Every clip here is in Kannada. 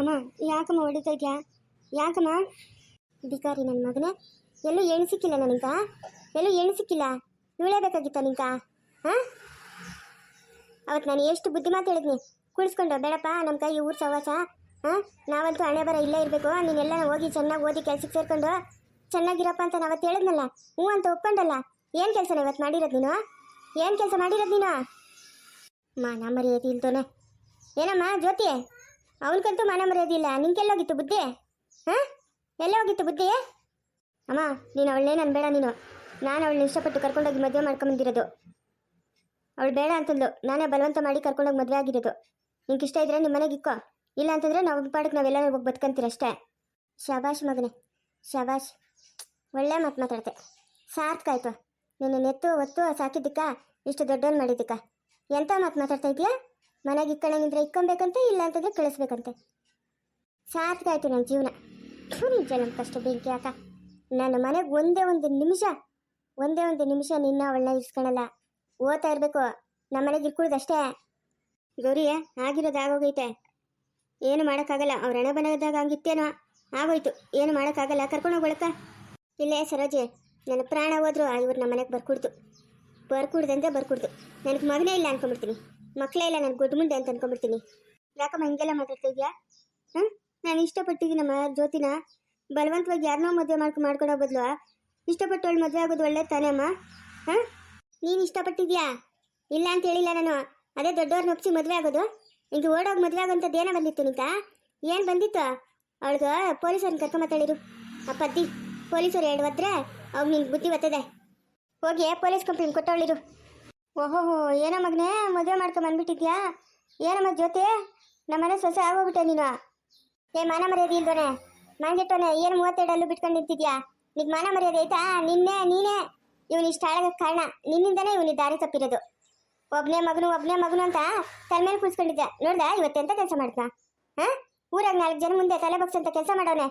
ಅಮ್ಮ ಯಾಕಮ್ಮ ಹೊಡಿತಾ ಇದೆಯಾ? ಯಾಕಮ್ಮ? ಬಿಕಾರಿ ನನ್ನ ಮಗನೇ, ಎಲ್ಲೂ ಎಣ್ಣೆ ಸಿಕ್ಕಿಲ್ಲ ನನಗ, ಎಲ್ಲೂ ಎಣ್ಣೆ ಸಿಕ್ಕಿಲ್ಲ. ಇವಳೇ ಬೇಕಾಗಿತ್ತ ನಿಂಕ? ಹಾಂ, ಅವತ್ತು ನಾನು ಎಷ್ಟು ಬುದ್ಧಿ ಮಾತು ಹೇಳಿದ್ನಿ, ಕುಳಿಸ್ಕೊಂಡು ಬೇಡಪ್ಪ ನಮ್ಮ ಕೈ ಊರು ಸವಾಸ. ಹಾಂ, ನಾವಂತೂ ಹಣೆ ಬರ ಇಲ್ಲೇ ಇರಬೇಕು, ನೀನೆಲ್ಲ ಹೋಗಿ ಚೆನ್ನಾಗಿ ಓದಿ ಕೆಲ್ಸಕ್ಕೆ ಸೇರ್ಕೊಂಡು ಚೆನ್ನಾಗಿರಪ್ಪ ಅಂತ ನಾವತ್ತು ಹೇಳಿದ್ನಲ್ಲ. ಹ್ಞೂ ಅಂತ ಒಪ್ಕೊಂಡಲ್ಲ. ಏನು ಕೆಲಸನ ಇವತ್ತು ಮಾಡಿರೋದು ನೀನು? ಏನು ಕೆಲಸ ಮಾಡಿರೋದು ನೀನು? ಮಾನ ಮರ್ಯಾದೆ ಇಲ್ದೋನೆ. ಏನಮ್ಮ ಜ್ಯೋತಿ, ಅವನಿಗಂತೂ ಮಾನ ಮರ್ಯಾದೆ ಇಲ್ಲ, ನಿಂಗೆಲ್ಲೋಗಿತ್ತು ಬುದ್ಧಿ? ಹಾಂ, ಎಲ್ಲ ಹೋಗಿತ್ತು ಬುದ್ಧಿ? ಅಮ್ಮ ನೀನು ಅವಳನ್ನೇ ನಾನು ಬೇಡ, ನಾನು ಅವಳನ್ನ ಇಷ್ಟಪಟ್ಟು ಕರ್ಕೊಂಡೋಗಿ ಮದುವೆ ಮಾಡ್ಕೊಂಬಂದಿರೋದು. ಅವಳು ಬೇಡ ಅಂತಂದ್ಲು, ನಾನೇ ಬಲವಂತ ಮಾಡಿ ಕರ್ಕೊಂಡೋಗಿ ಮದುವೆ ಆಗಿರೋದು. ನಿಂಗೆ ಇಷ್ಟ ಇದ್ರೆ ನಿಮ್ಮ ಮನೆಗೆ ಇಕ್ಕೋ, ಇಲ್ಲ ಅಂತಂದರೆ ನಾವು ಪಾಡಕ್ಕೆ ನಾವೆಲ್ಲ ಹೋಗಿ ಬದುಕಂತೀರಷ್ಟೇ. ಶಾಬಾಷ್ ಮಗನೇ, ಶಾಬಾಷ್, ಒಳ್ಳೆ ಮಾತು ಮಾತಾಡ್ತೆ. ಸಾರ್ಥಕಾಯ್ತು, ನಿನ್ನ ನೆತ್ತು ಒತ್ತು ಸಾಕಿದ್ದಕ್ಕ, ಇಷ್ಟು ದೊಡ್ಡವನು ಮಾಡಿದ್ದಕ್ಕ. ಎಂಥ ಮಾತು ಮಾತಾಡ್ತಾ ಇದೆಯಾ? ಮನೆಗೆ ಇಕ್ಕಣಂಗಿದ್ರೆ ಇಕ್ಕೊಬೇಕಂತೆ, ಇಲ್ಲ ಅಂತಂದರೆ ಕಳಿಸ್ಬೇಕಂತೆ. ಸಾರ್ಥಕಾಯ್ತು ನನ್ನ ಜೀವನ. ನಿಜ ನಮ್ಮ ಕಷ್ಟ ಬೆಂಕಿ ಅಕ್ಕ. ನನ್ನ ಮನೆಗೆ ಒಂದೇ ಒಂದು ನಿಮಿಷ ನಿನ್ನ ಅವಳನ್ನ ಇರಿಸ್ಕೊಳಲ್ಲ. ಓದ್ತಾ ಇರಬೇಕು, ನಮ್ಮ ಮನೆಗೆ ಇರ್ಕೂಡ್ದಷ್ಟೇ. ಗೌರಿ ಆಗಿರೋದು ಆಗೋಗೈತೆ, ಏನು ಮಾಡೋಕ್ಕಾಗಲ್ಲ. ಅವ್ರ ಹಣೆ ಬನದಾಗ ಹಂಗಿತ್ತೇನೋ ಆಗೋಯ್ತು, ಏನು ಮಾಡೋಕ್ಕಾಗಲ್ಲ. ಕರ್ಕೊಂಡೋಗ್ಕೊಳಕ್ಕ. ಇಲ್ಲೇ ಸರೋಜೆ, ನನ್ನ ಪ್ರಾಣ ಹೋದ್ರು ಇವ್ರು ನಮ್ಮ ಮನೆಗೆ ಬರ್ಕೂಡ್ದಂತೆ ಬರ್ಕೂಡ್ದು. ನನಗೆ ಮಗನೇ ಇಲ್ಲ ಅನ್ಕೊಂಡ್ಬಿಡ್ತೀನಿ, ಮಕ್ಕಳೇ ಇಲ್ಲ ನನಗೆ ಗೊಡ್ಡ ಮುಂದೆ ಅಂತ ಅನ್ಕೊಂಡ್ಬಿಡ್ತೀನಿ. ಯಾಕಮ್ಮ ಹಿಂಗೆಲ್ಲ ಮಾತಾಡ್ತಾ ಇದೆಯಾ? ಹಾಂ, ನಾನು ಇಷ್ಟಪಟ್ಟಿದ್ದೀನಮ್ಮ ಜ್ಯೋತಿನ. ಬಲವಂತವಾಗಿ ಯಾರನ್ನೋ ಮದುವೆ ಮಾಡ್ಕೊಳೋ ಬದಲು ಇಷ್ಟಪಟ್ಟವಳು ಮದುವೆ ಆಗೋದು ಒಳ್ಳೆ ತಾನೇ ಅಮ್ಮ? ಹಾಂ, ನೀನು ಇಷ್ಟಪಟ್ಟಿದ್ಯಾ? ಇಲ್ಲ ಅಂತ ಹೇಳಿಲ್ಲ ನಾನು. ಅದೇ ದೊಡ್ಡವ್ರನ್ನ ಒಪ್ಪಿಸಿ ಮದುವೆ ಆಗೋದು. ನಿಂಗೆ ಓಡೋಗಿ ಮದುವೆ ಆಗೋಂಥದ್ದು ಏನೋ ಬಂದಿತ್ತು ನಿಂಕ? ಏನು ಬಂದಿತ್ತು? ಅವಳಿಗೆ ಪೊಲೀಸರನ್ನ ಕರ್ಕೊಂಬತ್ತಾಳಿರು. ಆ ಪದ್ದಿ ಪೊಲೀಸರು ಹೇಳಿದ್ರೆ ಅವಾಗ ನಿನ್ಗೆ ಬುದ್ಧಿ ಬರ್ತದೆ. ಹೋಗಿ ಪೊಲೀಸ್ ಕಂಪ್ಲೇಂಟ್ ಕೊಟ್ಟವಳಿರು. ಓಹೋ, ಏನೋ ಮಗನೇ ಮದುವೆ ಮಾಡ್ಕೊಂಬಂದ್ಬಿಟ್ಟಿದ್ಯಾ? ಏನಮ್ಮ ಜ್ಯೋತಿ, ನಮ್ಮನೆ ಸೊಸೆ ಆಗೋಗ್ಬಿಟ್ಟೆ ನೀನು. ಮಾನ ಮರ್ಯಾದೆ ಇಲ್ದೋನೆ, ಮಂಗೆಟ್ಟೋನೆ, ಏನು 32 ಬಿಟ್ಕೊಂಡು ನಿಂತಿದ್ಯಾ? ನಿಂಗೆ ಮಾನ ಮರ್ಯಾದೆ ಐತಾ? ನೀನೇ ಇವನು ಇಷ್ಟ ಹಾಳಾಗಕ್ಕೆ ಕಾರಣ ನಿನ್ನಿಂದನೇ. ಇವನಿಗೆ ದಾರಿ ತಪ್ಪಿರೋದು. ಒಬ್ಬನೇ ಮಗನು ಅಂತ ತಲೆ ಮೇಲೆ ಕುಳಿಸ್ಕೊಂಡಿದ್ದೆ. ನೋಡ್ದ ಇವತ್ತೆಂತ ಕೆಲಸ ಮಾಡ್ತಾ? ಹಾಂ, ಊರಾಗ 4 ಜನ ಮುಂದೆ ತಲೆ ಬಗ್ಸಂತ ಕೆಲಸ ಮಾಡೋನೆ.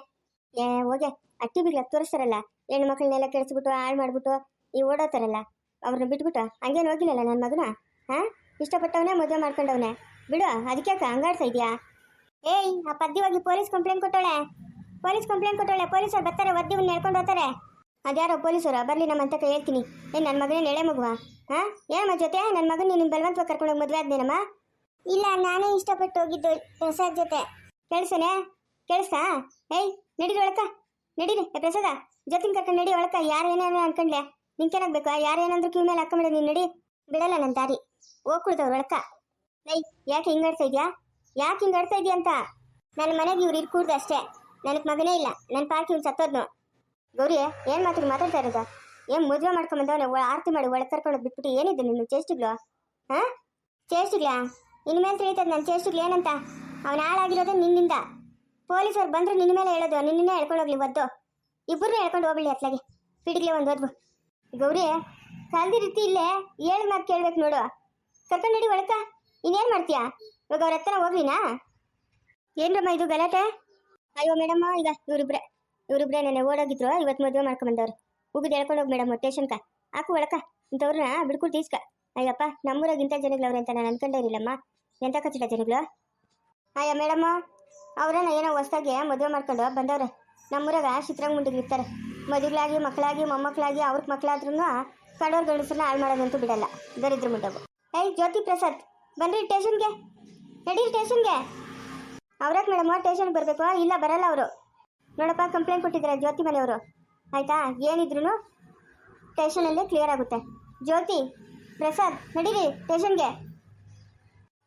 ಹೋಗೆ ಅಟ್ಟಿ ಬಿಗ್ಲ ತೋರಿಸ್ತಾರಲ್ಲ, ಹೆಣ್ಣು ಮಕ್ಕಳನ್ನೆಲ್ಲ ಕೆಡಿಸ್ಬಿಟ್ಟು ಹಾಳು ಮಾಡ್ಬಿಟ್ಟು ಈ ಓಡೋತಾರಲ್ಲ, ಅವ್ರನ್ನ ಬಿಟ್ಬಿಟ್ಟು ಹಂಗೇನು ಹೋಗಿಲ್ಲಲ್ಲ ನನ್ನ ಮಗನ. ಹಾಂ, ಇಷ್ಟಪಟ್ಟವನೇ ಮದುವೆ ಮಾಡ್ಕೊಂಡವನೇ ಬಿಡು. ಅದಕ್ಕೆ ಹಂಗಾಡ್ತಾ ಇದೆಯಾ? ಆ ಪದ್ದಿ ಹೋಗಿ ಪೊಲೀಸ್ ಕಂಪ್ಲೇಂಟ್ ಕೊಟ್ಟೋಳೆ. ಪೊಲೀಸರು ಬರ್ತಾರೆ, ಒದ್ದಿವನ್ನ ನೆಡ್ಕೊಂಡು ಹೋಗ್ತಾರೆ. ಅದ್ಯಾರೋ ಪೊಲೀಸರು ಬರಲಿ, ನಮ್ಮ ಅಂತ ಹೇಳ್ತೀನಿ. ನನ್ನ ಮಗನೇ ಎಳೆ ಮಗುವ? ಹಾಂ, ಏನಮ್ಮ ಜೊತೆ ನನ್ನ ಮಗನ ನೀನು ಬಲವಂತವಾಗಿ ಕರ್ಕೊಂಡೋಗಿ ಮದುವೆ ಆದ್ನೇನಮ್ಮ? ಇಲ್ಲ, ನಾನೇ ಇಷ್ಟಪಟ್ಟು ಹೋಗಿದ್ದು ಪ್ರಸಾದ್ ಜೊತೆ. ಕೇಳಿಸ್ತಾ? ನಡೀರಿ ಒಳಕ, ನಡೀರಿ. ಪ್ರಸಾದ ಜೊತೆಗೆ ಕರ್ಕೊಂಡು ನಡಿ ಒಳಕ. ಯಾರು ಏನೇನೋ ಅನ್ಕೊಂಡ್ಲೆ ನಿಂಕೇನಾಗಬೇಕು? ಯಾರು ಏನಂದ್ರು ಕಿವಿ ಮೇಲೆ ಹಾಕೊಂಬಿಡ. ನೀನು ನಡಿ, ಬಿಡಲ್ಲ ನನ್ನ ದಾರಿ. ಹೋಗ್ಕೊಡ್ದವ್ರು ಒಳಕ. ಯಾಕೆ ಹಿಂಗಾಡ್ತಾ ಇದೆಯಾ ಅಂತ? ನನ್ನ ಮನೆಗೆ ಇವ್ರು ಇರ್ಕೂಡ್ದು ಅಷ್ಟೇ. ನನಗೆ ಮಗನೇ ಇಲ್ಲ, ನನ್ನ ಪಾರ್ಟಿ ಇವ್ನು ಸತ್ತೋದ್ನು. ಗೌರಿ ಏನು ಮಾತಾಡ್ತಾ ಇರೋದ? ಏನು ಮದುವೆ ಮಾಡ್ಕೊಂಬಂದವನೇ ಆರತಿ ಮಾಡಿ ಒಳಗೆ ಕರ್ಕೊಂಡು ಬಿಟ್ಬಿಟ್ಟು ಏನಿದ್ದು ನಿನ್ನ ಚೇಷ್ಟಿಗ್ಲು? ಹಾಂ, ಚೇಷ್ಟಿಗ್ಲಾ? ಇನ್ಮೇಲೆ ತಿಳಿತದೆ ನನ್ನ ಚೇಷ್ಟಿಗ್ಲು ಏನಂತ. ಅವನು ಹಾಳಾಗಿರೋದು ನಿನ್ನಿಂದ. ಪೊಲೀಸರು ಬಂದರೆ ನಿನ್ನ ಮೇಲೆ ಹೇಳೋದು, ನಿನ್ನೇ ಹೇಳ್ಕೊಂಡೋಗ್ಲಿ ಒದ್ದು. ಇಬ್ಬರನ್ನೂ ಹೇಳ್ಕೊಂಡು ಹೋಗ್ಬಿಡಿ ಅತ್ಲಾಗೆ, ಪಿಡಿಗ್ಲೆ ಒಂದು ಒದ್ವು. ಗೌರಿ ಕಲ್ದಿ ರೀತಿ ಇಲ್ಲೇ ಏಳು ಮಾತು ಕೇಳ್ಬೇಕು ನೋಡು. ಕರ್ಕೊಂಡು ನಡಿ ಒಳಕ. ಇನ್ನೇನು ಮಾಡ್ತೀಯಾ ಇವಾಗ? ಅವ್ರ ಹತ್ರ ಹೋಗ್ಲಿನಾ? ಏನ್ರಮ್ಮ ಇದು ಗಲಾಟೆ? ಅಯ್ಯೋ ಮೇಡಮ್ಮ, ಈಗ ಇವರಿಬ್ರೆ ನೆನೆ ಓಡೋಗಿದ್ರು, ಇವತ್ತು ಮದುವೆ ಮಾಡ್ಕೊಂಬಂದವ್ರು. ಉಗಿದು ಹೇಳ್ಕೊಂಡು ಹೋಗಿ ಮೇಡಮ್ ಸ್ಟೇಷನ್ಕ. ಹಾಕು ಒಳಕ. ಇಂಥವ್ರನ್ನ ಬಿಡ್ಕೊಟ್ಟು ತೀಸ್ಕ. ಅಯ್ಯಪ್ಪ, ನಮ್ಮೂರಾಗ ಇಂಥ ಜನಗಳವ್ರೆ ಅಂತ ನಾನು ಅನ್ಕೊಂಡೇ ಇರಲಿಲ್ಲಮ್ಮ. ಎಂಥ ಕಚ್ಚಿಟ ಜನಗಳು. ಅಯ್ಯ ಮೇಡಮ್ಮ, ಅವ್ರನ್ನ ಏನೋ ಹೊಸ್ದಾಗಿ ಮದುವೆ ಮಾಡ್ಕೊಂಡು ಬಂದವ್ರೆ. ನಮ್ಮೂರಾಗ ಚಿತ್ರಾಂಗ ಮುಂಡಿಗಿರ್ತಾರೆ. ಮದುವೆಗಳಾಗಿ ಮಕ್ಕಳಾಗಿ ಮೊಮ್ಮಕ್ಕಳಾಗಿ ಅವ್ರಿಗೆ ಮಕ್ಕಳಾದ್ರೂ ಕಡೋರ್ ಗಂಡಸ್ರನ್ನ ಹಾಳು ಮಾಡೋದಂತೂ ಬಿಡಲ್ಲ, ದರಿದ್ರ ಮುಂಡವು. ಜ್ಯೋತಿ ಪ್ರಸಾದ್ ಬನ್ರಿ ಸ್ಟೇಷನ್ಗೆ, ನಡೀರಿ ಸ್ಟೇಷನ್ಗೆ. ಅವ್ರಾಗ ಮೇಡಮ್ ಸ್ಟೇಷನ್ಗೆ ಬರಬೇಕು? ಇಲ್ಲ ಬರಲ್ಲ ಅವರು. ನೋಡಪ್ಪ, ಕಂಪ್ಲೇಂಟ್ ಕೊಟ್ಟಿದ್ದಾರೆ ಜ್ಯೋತಿ ಮನೆಯವರು. ಆಯಿತಾ? ಏನಿದ್ರು ಸ್ಟೇಷನಲ್ಲೇ ಕ್ಲಿಯರ್ ಆಗುತ್ತೆ. ಜ್ಯೋತಿ ಪ್ರಸಾದ್ ನಡೀರಿ ಸ್ಟೇಷನ್ಗೆ.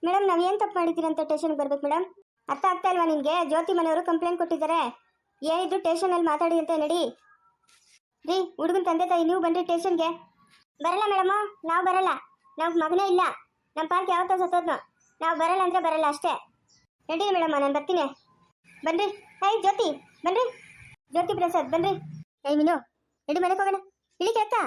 ಮೇಡಮ್, ನಾವು ಏನು ತಪ್ಪು ಮಾಡಿದ್ದೀರಿ ಅಂತ ಸ್ಟೇಷನ್ಗೆ ಬರ್ಬೇಕು ಮೇಡಮ್? ಅರ್ಥ ಆಗ್ತಾ ಇಲ್ವಾ ನಿನಗೆ? ಜ್ಯೋತಿ ಮನೆಯವರು ಕಂಪ್ಲೇಂಟ್ ಕೊಟ್ಟಿದ್ದಾರೆ, ಏನಿದ್ರು ಸ್ಟೇಷನಲ್ಲಿ ಮಾತಾಡಿ ಅಂತ. ನಡಿ ರೀ, ಹುಡುಗನ ತಂದೆ ತಾಯಿ ನೀವು ಬನ್ರಿ ಸ್ಟೇಷನ್ಗೆ. ಬರಲ್ಲ ಮೇಡಮು, ನಾವು ಬರಲ್ಲ. ನಮ್ಗೆ ಮಗನೇ ಇಲ್ಲ, ನಮ್ಮ ಪಾರ್ಕ್ ಯಾವತ್ತೋ ಸತ್ತೋದ್ನು. ನಾವು ಬರಲ್ಲ ಅಂದರೆ ಬರಲ್ಲ ಅಷ್ಟೇ. ನಡೀರಿ ಮೇಡಮ್ಮ, ನಾನು ಬರ್ತೀನಿ. ಬನ್ರಿ. ಜ್ಯೋತಿ ಬನ್ರಿ. ಜ್ಯೋತಿ ಪ್ರಸಾದ್ ಬನ್ರಿ. ಮೀನು ನಡಿ, ಮನೆಗೆ ಹೋಗೋಣ. ಇಳಿ ಕೇಳ್ತಾ?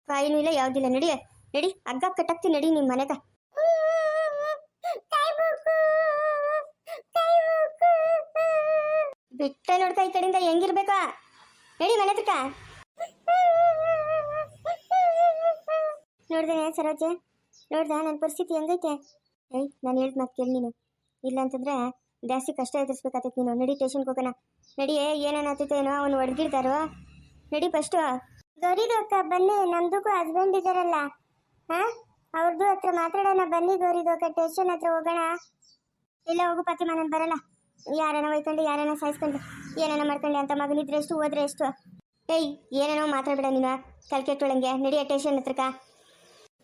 ಕಾಯಿನೂ ಇಲ್ಲ, ಯಾವುದಿಲ್ಲ. ನಡಿ ನಡಿ, ಹಗ್ಗ ಕಟ್ಟಾಕ್ತೀನಿ. ನಡಿ ನಿಮ್ಮ ಮನೆಗ. ಬಿಟ್ಟ ನೋಡ್ತಾ ಈ ಕಡೆಯಿಂದ ಹೆಂಗಿರ್ಬೇಕಾ? ನಡಿ ಮನೆ ಹತ್ರಕ್ಕ. ನೋಡ್ದೇನೆ ಸರೋಜೆ, ನೋಡ್ದ ನನ್ನ ಪರಿಸ್ಥಿತಿ ಹೆಂಗೈತೆ? ನಾನು ಹೇಳ್ದ ಮಾತು ಕೇಳಿ ನೀನು, ಇಲ್ಲ ಅಂತಂದ್ರೆ ಜಾಸ್ತಿ ಕಷ್ಟ ಎದುರಿಸ್ಬೇಕಾಗ್ತೈತೆ ನೀನು. ನಡಿ ಸ್ಟೇಷನ್ಗೆ ಹೋಗೋಣ, ನಡಿಯೇ. ಏನೇನಾಗ್ತೈತೆ ಏನೋ ಅವ್ನು ಹೊಡೆದಿರ್ತಾರೋ, ನಡಿ ಫಸ್ಟು. ಗೌರಿದು ಅಕ್ಕ ಬನ್ನಿ, ನಮ್ದಕ್ಕೂ ಹಸ್ಬೆಂಡ್ ಇದ್ದಾರಲ್ಲ, ಹಾಂ ಅವ್ರದ್ದು ಹತ್ರ ಮಾತಾಡೋಣ ಬನ್ನಿ. ಗೌರಿದು ಅಕ್ಕ ಸ್ಟೇಷನ್ ಹತ್ರ ಹೋಗೋಣ. ಇಲ್ಲ ಹೋಗು ಫಾತಿಮಾ, ನಾನು ಬರಲ್ಲ. ಯಾರನ್ನ ಒಯ್ಕೊಂಡು ಯಾರನ್ನ ಸಾಯಿಸ್ಕೊಂಡು ಏನೇನೋ ಮಾಡ್ಕೊಂಡು ಅಂತ ಮಗನಿದ್ರೆ ಎಷ್ಟು ಹೋದ್ರೆ ಎಷ್ಟು? ಏನೇನೋ ಮಾತಾಡ್ಬೇಡ ನೀನು, ಕೆಟ್ಟೊಳಂಗೆ. ನಡಿಯ ಸ್ಟೇಷನ್ ಹತ್ರಕ್ಕ.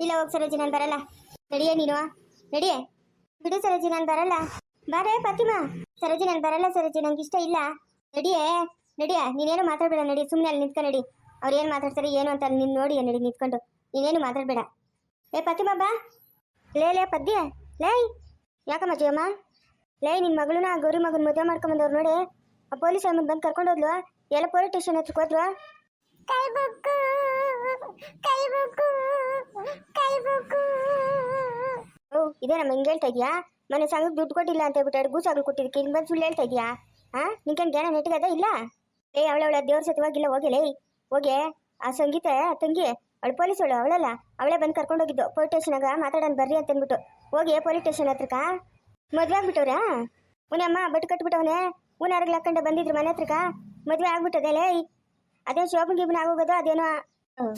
ಇಲ್ಲ ಹೋಗಿ ಸರೋಜಿ, ನಾನು ಬರಲ್ಲ. ನಡಿಯೇ ನೀನು, ನಡಿಯೇ. ಬಿಡು ಸರೋಜಿ, ನಾನು ಬರಲ್ಲ. ಬಾರೇ ಫಾತಿಮಾ. ಸರೋಜಿ, ನಾನು ಬರಲ್ಲ ಸರೋಜಿ, ನಂಗೆ ಇಷ್ಟ ಇಲ್ಲ. ನಡಿಯೇ ನಡಿಯ, ನೀನೇನು ಮಾತಾಡ್ಬೇಡ. ನಡಿ, ಸುಮ್ಮನೆ ಅಲ್ಲಿ ನಿಂತ್ಕೊ. ನಡಿ, ಅವ್ರು ಏನು ಮಾತಾಡ್ತಾರೆ ಏನು ಅಂತ ನೀನು ನೋಡಿ ನಡಿ ನಿಂತ್ಕೊಂಡು. ನೀನೇನು ಮಾತಾಡ್ಬೇಡ. ಫಾತಿಮಾ ಬಾ. ಲೇ ಪದ್ಯ, ಲೇ ಯಾಕಮ್ಮ ಜಯಮ್ಮ? ಲೇ ನಿನ್ನ ಮಗಳನ್ನ ಗೌರಿ ಮಗನ ಮದುವೆ ಮಾಡ್ಕೊಂಬಂದವ್ರು ನೋಡಿ, ಆ ಪೊಲೀಸ್ ಅಮ್ಮನ ಬಂದು ಕರ್ಕೊಂಡು ಹೋದ್ಲು. ಎಲ್ಲ ಪೊಲೀಸ್ ಸ್ಟೇಷನ್ ಹತ್ರಕ್ಕೆ ಹೋದ್ರು. ಇದೇ ನಮ್ಮ ಹಿಂಗೆ ಹೇಳ್ತಾ ಇದೆಯಾ? ಮನೆ ಸಂಘಕ್ಕೆ ದುಡ್ಡು ಕೊಟ್ಟಿಲ್ಲ ಅಂತ ಹೇಳ್ಬಿಟ್ಟು 2 ಗೂಸಾಗ್ಲು ಕೊಟ್ಟಿದ್ದಕ್ಕೆ ಇಲ್ಲಿ ಬಂದು ಸುಳ್ಳು ಹೇಳ್ತಾ ಇದೆಯಾ? ನಿನ್ಕೇನು ಜ್ಞಾನ ನೆಟ್ಟಿಗದ ಇಲ್ಲ? ಅವಳ ದೇವ್ರ ಸತ್ವಾಗಿಲ್ಲ. ಹೋಗಿಲೇ ಹೋಗಿ. ಆ ಸಂಗೀತ ತಂಗಿ ಅವಳು ಪೊಲೀಸ್ ಅವಳಲ್ಲ, ಅವಳೇ ಬಂದು ಕರ್ಕೊಂಡು ಹೋಗಿದ್ದು ಪೊಲೀಸ್ ಸ್ಟೇಷನಾಗ. ಮಾತಾಡೋಣ ಬರ್ರಿ ಅಂತ ಅಂದ್ಬಿಟ್ಟು ಹೋಗಿ ಪೊಲೀಸ್ ಸ್ಟೇಷನ್ ಹತ್ರಕ್ಕ. ಮದುವೆ ಆಗ್ಬಿಟ್ಟವ್ರಾ? ಉನಮ್ಮ ಬಟ್ಟು ಕಟ್ಬಿಟ್ಟವನೇ, ಊನಾರ್ಗ್ಲು ಹಾಕೊಂಡೆ ಬಂದಿದ್ರು ಮನೆ ಹತ್ರಕ್ಕ. ಮದುವೆ ಆಗ್ಬಿಟ್ಟದೆ ಲೇ. ಅದೇ ಶೋಭನ್ ಗಿಬ್ನ ಆಗೋಗೋದು ಅದೇನೋ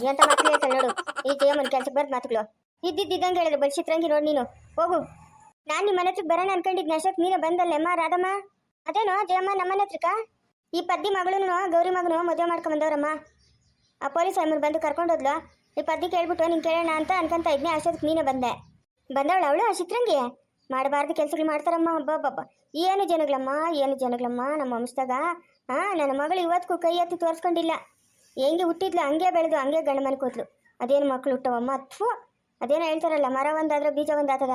ಎಂತ ಮಾತು ಹೇಳ್ತಾಳೆ ನೋಡು. ಈ ಜಯಮ್ಮನ ಕೆಲ್ಸಕ್ಕೆ ಬರ್ದು ಮಾತುಗಳು ಇದ್ದಿದ್ದಂಗೆ ಹೇಳಿದ್ರೆ ಬಡ್ಸಿತ್ರಂಗಿ ನೋಡಿ ನೀನು. ಹೋಗು. ನಾನು ನಿಮ್ಮ ಮನೆ ಹತ್ರಕ್ಕೆ ಬರೋಣ ಅನ್ಕೊಂಡಿದ್ನ, ಅಷ್ಟೊತ್ತು ನೀನು ಬಂದಲ್ಲೆಮ್ಮ ರಾಧಮ್ಮ. ಅದೇನೋ ಜಯಮ್ಮ ನಮ್ಮ ಮನೆ ಹತ್ರಕ್ಕ ಈ ಪದ್ದಿ ಮಗಳೂ ಗೌರಿ ಮಗನು ಮದುವೆ ಮಾಡ್ಕೊಂಬಂದವ್ರಮ್ಮ. ಆ ಪೊಲೀಸ್ ಅಮ್ಮರು ಬಂದು ಕರ್ಕೊಂಡು ಹೋದ್ಲು. ಈ ಪದ್ದಿ ಕೇಳ್ಬಿಟ್ಟು ನೀನು ಕೇಳೋಣ ಅಂತ ಅನ್ಕೊಂತ ಇದ್ನಿ, ಅಷ್ಟೊತ್ತಿಗೆ ನೀನೇ ಬಂದವಳು ಅವಳು ಆ ಚಿತ್ರಂಗಿ. ಮಾಡಬಾರ್ದು ಕೆಲಸಗಳು ಮಾಡ್ತಾರಮ್ಮ. ಹಬ್ಬ ಏನು ಜನಗಳಮ್ಮ ನಮ್ಮ ವಂಶದಾಗ. ನನ್ನ ಮಗಳು ಇವತ್ತಿಗೂ ಕೈ ಎತ್ತಿ ತೋರಿಸ್ಕೊಂಡಿಲ್ಲ. ಹೆಂಗೆ ಹುಟ್ಟಿದ್ಲು ಹಂಗೆ ಬೆಳೆದು ಹಂಗೆ ಗಂಡ ಮನೆ ಕೂತ್ಲು. ಅದೇನು ಮಕ್ಕಳು ಹುಟ್ಟವಮ್ಮ? ಅಥ್ವಾ ಅದೇನೋ ಹೇಳ್ತಾರಲ್ಲ, ಮರ ಒಂದಾದ್ರೆ ಬೀಜ ಒಂದಾತದ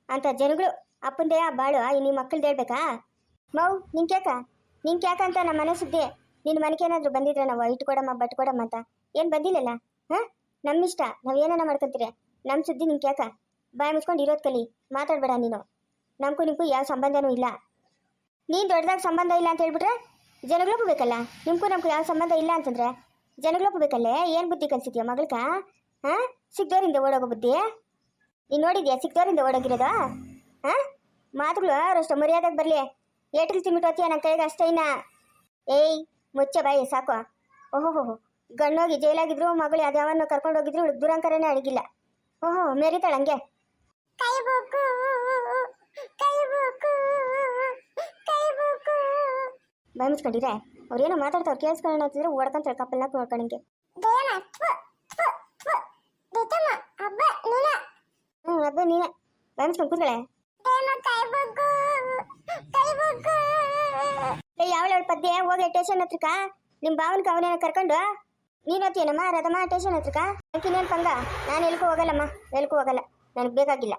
ಅಂತ ಜನಗಳು. ಅಪ್ಪಂದೇ ಆ ಬಾಳು ನಿಮ್ಮ ಮಕ್ಕಳ್ದು ಹೇಳ್ಬೇಕಾ? ಮೌ ನಿಂಕ್ಯಾಕ ಅಂತ ನಮ್ಮ ಮನೆ ಸುದ್ದಿ. ನಿನ್ನ ಮನೆಗೆ ಏನಾದರೂ ಬಂದಿದ್ರೆ ನಾವು ಇಟ್ಕೊಡಮ್ಮ ಬಟ್ಟು ಕೊಡಮ್ಮ ಅಂತ ಏನು ಬಂದಿಲ್ಲಲ್ಲ. ನಮ್ಮಿಷ್ಟ, ನಾವು ಏನಾನ ಮಾಡ್ಕೊತೀರಿ. ನಮ್ಮ ಸುದ್ದಿ ನಿಂಕ್ಯಾಕ? ಬಾಯಿ ಮುಚ್ಕೊಂಡು ಇರೋದು ಕಲಿ, ಮಾತಾಡಬೇಡ ನೀನು. ನಮಗೂ ನಿಮಗೂ ಯಾವ ಸಂಬಂಧನೂ ಇಲ್ಲ. ನೀನು ದೊಡ್ಡದಾಗ ಸಂಬಂಧ ಇಲ್ಲ ಅಂತ ಹೇಳ್ಬಿಟ್ರೆ ಜನಗಳು ಒಪ್ಪಬೇಕಲ್ಲ. ನಿಮಗೂ ನಮಗೂ ಯಾವ ಸಂಬಂಧ ಇಲ್ಲ ಅಂತಂದ್ರೆ ಜನಗಳು ಒಪ್ಪಬೇಕಲ್ಲೇ. ಏನು ಬುದ್ಧಿ ಕಲಿಸಿದ್ಯಾ ಮಗಳ್ಕ? ಸಿಕ್ದೋರಿಂದ ಓಡೋಗೋ ಬುದ್ಧಿ ನೀನು ನೋಡಿದ್ಯಾ? ಸಿಕ್ದೋರಿಂದ ಓಡೋಗಿರೋದು. ಮಾತುಗಳು ಅಷ್ಟು ಮರ್ಯಾದಾಗ ಬರಲಿ. ಏಟ್ರಲ್ಲಿ ತಿನ್ಬಿಟ್ಟು ಹೋಗ್ತೀಯ ನನ್ನ ಕೈಗೆ ಅಷ್ಟೇ. ಇನ್ನ ಮುಚ್ಚ ಬಾಯಿ ಸಾಕು. ಓಹೋ ಗಣ್ಣೋಗಿ ಜೈಲಾಗಿದ್ರು ಮಗಳು ಅದ್ಯಾವನ್ನ ಕರ್ಕೊಂಡು ಹೋಗಿದ್ರು ದುರಂಕರನೇ ಅಡಗಿಲ್ಲ. ಮೆರಿತಾಳ ಹಂಗೆ. ಬಾಯಿ ಮುಚ್ಕೊಂಡಿದ್ರೆ ಅವ್ರೇನೋ ಮಾತಾಡ್ತಾವ್ರು ಕೇಳಿಸ್ಕೊಳ್ಳೋಣ ಅಂತಿದ್ರೆ ಓಡ್ಕೊಂತ ಕಪ್ಪಲ್ನ ನೋಡ್ಕೊಂಡಂಗೆ. ಹಬ್ಬ ನೀನೆ ಬಾಯಿ ಮುಚ್ಕೊಂಡು ಕೂತ್ಕಳೆ. ಯಾವಳ ಪದ್ಯ ಹೋಗಿ ಸ್ಟೇಷನ್ ಹತ್ರಕ್ಕ ನಿಮ್ಮ ಭಾವನ ಅವನೇನ ಕರ್ಕೊಂಡು ನೀನು ಹೋಗ್ತೀನಮ್ಮ ರಾಧಮ್ಮ ಸ್ಟೇಷನ್ ಹತ್ರಕ್ಕ. ಇನ್ನೇನು ಪಂಗ? ನಾನು ಎಲ್ಗೂ ಹೋಗಲ್ಲಮ್ಮ, ಎಲ್ಗೂ ಹೋಗಲ್ಲ, ನನಗೆ ಬೇಕಾಗಿಲ್ಲ.